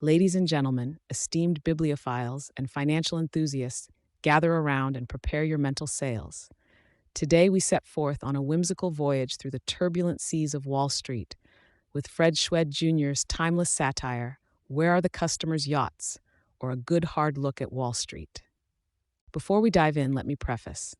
Ladies and gentlemen, esteemed bibliophiles, and financial enthusiasts, gather around and prepare your mental sails. Today we set forth on a whimsical voyage through the turbulent seas of Wall Street with Fred Schwed Jr.'s timeless satire, Where Are the Customers' Yachts? Or a good hard look at Wall Street. Before we dive in, let me preface.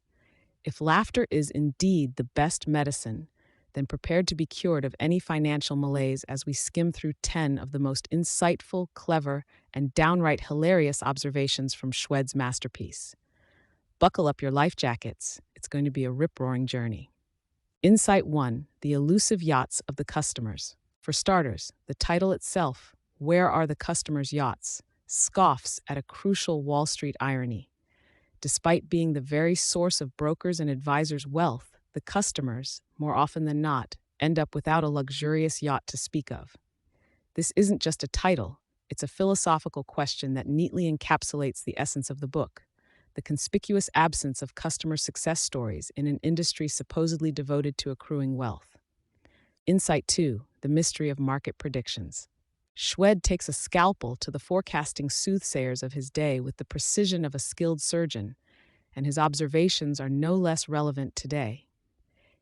If laughter is indeed the best medicine, then prepare to be cured of any financial malaise as we skim through 10 of the most insightful, clever, and downright hilarious observations from Schwed's masterpiece. Buckle up your life jackets. It's going to be a rip-roaring journey. Insight 1. The elusive yachts of the customers. For starters, the title itself, Where Are the Customers' Yachts?, scoffs at a crucial Wall Street irony. Despite being the very source of brokers' and advisors' wealth, the customers, more often than not, end up without a luxurious yacht to speak of. This isn't just a title, it's a philosophical question that neatly encapsulates the essence of the book: the conspicuous absence of customer success stories in an industry supposedly devoted to accruing wealth. Insight 2. The mystery of market predictions. Schwed takes a scalpel to the forecasting soothsayers of his day with the precision of a skilled surgeon, and his observations are no less relevant today.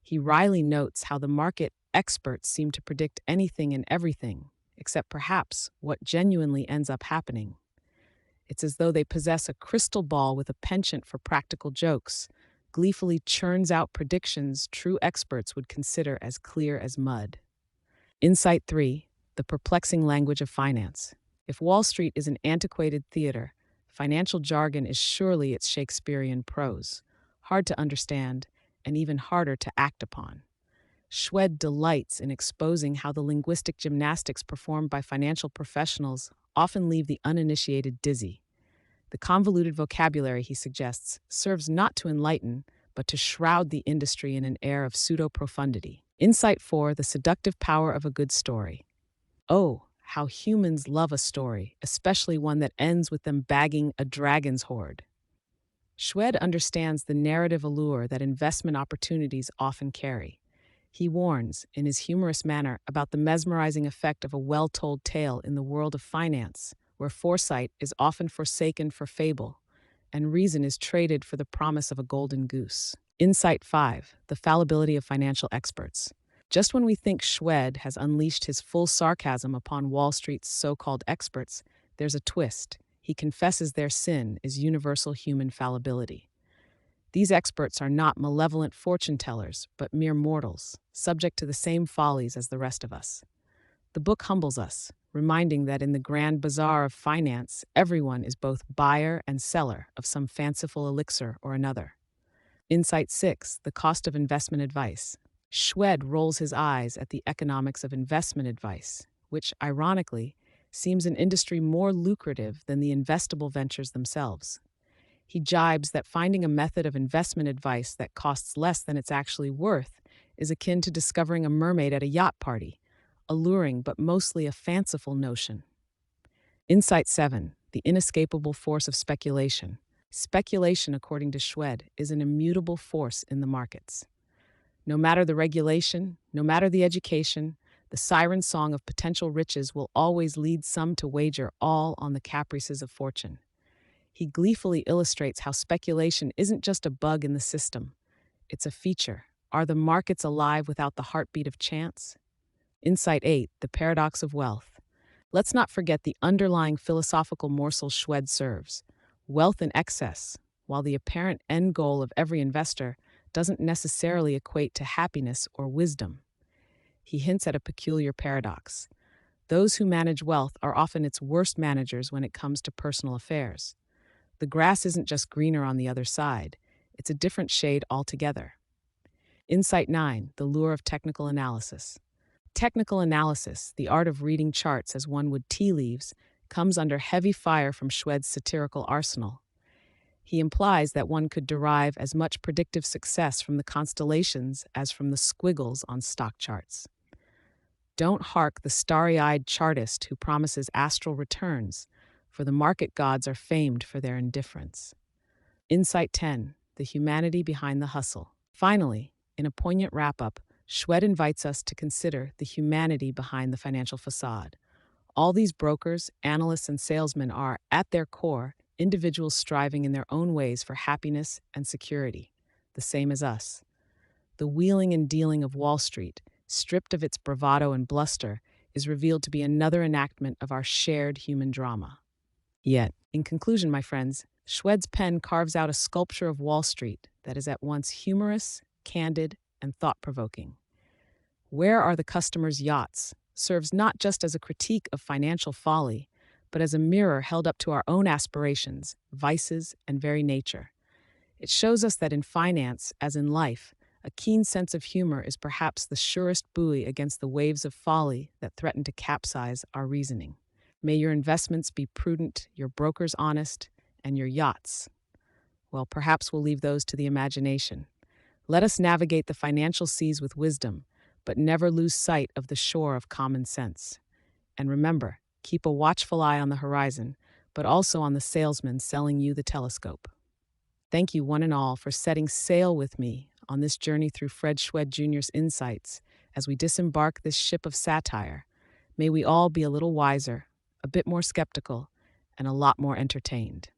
He wryly notes how the market experts seem to predict anything and everything, except perhaps what genuinely ends up happening. It's as though they possess a crystal ball with a penchant for practical jokes, gleefully churns out predictions true experts would consider as clear as mud. Insight 3. The perplexing language of finance. If Wall Street is an antiquated theater, financial jargon is surely its Shakespearean prose, hard to understand and even harder to act upon. Schwed delights in exposing how the linguistic gymnastics performed by financial professionals often leave the uninitiated dizzy. The convoluted vocabulary, he suggests, serves not to enlighten, but to shroud the industry in an air of pseudo-profundity. Insight 4. The seductive power of a good story. Oh, how humans love a story, especially one that ends with them bagging a dragon's hoard. Schwed understands the narrative allure that investment opportunities often carry. He warns, in his humorous manner, about the mesmerizing effect of a well-told tale in the world of finance, where foresight is often forsaken for fable, and reason is traded for the promise of a golden goose. Insight 5. The fallibility of financial experts. Just when we think Schwed has unleashed his full sarcasm upon Wall Street's so-called experts, there's a twist. He confesses their sin is universal human fallibility. These experts are not malevolent fortune tellers, but mere mortals, subject to the same follies as the rest of us. The book humbles us, reminding that in the grand bazaar of finance, everyone is both buyer and seller of some fanciful elixir or another. Insight 6. The cost of investment advice. Schwed rolls his eyes at the economics of investment advice, which, ironically, seems an industry more lucrative than the investable ventures themselves. He jibes that finding a method of investment advice that costs less than it's actually worth is akin to discovering a mermaid at a yacht party, alluring but mostly a fanciful notion. Insight 7. The inescapable force of speculation. Speculation, according to Schwed, is an immutable force in the markets. No matter the regulation, no matter the education, the siren song of potential riches will always lead some to wager all on the caprices of fortune. He gleefully illustrates how speculation isn't just a bug in the system, it's a feature. Are the markets alive without the heartbeat of chance? Insight 8. The paradox of wealth. Let's not forget the underlying philosophical morsel Schwed serves. Wealth in excess, while the apparent end goal of every investor, doesn't necessarily equate to happiness or wisdom. He hints at a peculiar paradox. Those who manage wealth are often its worst managers when it comes to personal affairs. The grass isn't just greener on the other side, it's a different shade altogether. Insight 9. The lure of technical analysis. Technical analysis, the art of reading charts as one would tea leaves, comes under heavy fire from Schwed's satirical arsenal. He implies that one could derive as much predictive success from the constellations as from the squiggles on stock charts. Don't hark the starry-eyed chartist who promises astral returns, for the market gods are famed for their indifference. Insight 10. The humanity behind the hustle. Finally, in a poignant wrap-up, Schwed invites us to consider the humanity behind the financial facade. All these brokers, analysts, and salesmen are, at their core, individuals striving in their own ways for happiness and security, the same as us. The wheeling and dealing of Wall Street, stripped of its bravado and bluster, is revealed to be another enactment of our shared human drama. Yet, in conclusion, my friends, Schwed's pen carves out a sculpture of Wall Street that is at once humorous, candid, and thought provoking. Where Are the Customer's Yachts serves not just as a critique of financial folly, but as a mirror held up to our own aspirations, vices, and very nature. It shows us that in finance, as in life, a keen sense of humor is perhaps the surest buoy against the waves of folly that threaten to capsize our reasoning. May your investments be prudent, your brokers honest, and your yachts, well, perhaps we'll leave those to the imagination. Let us navigate the financial seas with wisdom, but never lose sight of the shore of common sense. And remember, keep a watchful eye on the horizon, but also on the salesman selling you the telescope. Thank you, one and all, for setting sail with me on this journey through Fred Schwed Jr.'s insights as we disembark this ship of satire. May we all be a little wiser, a bit more skeptical, and a lot more entertained.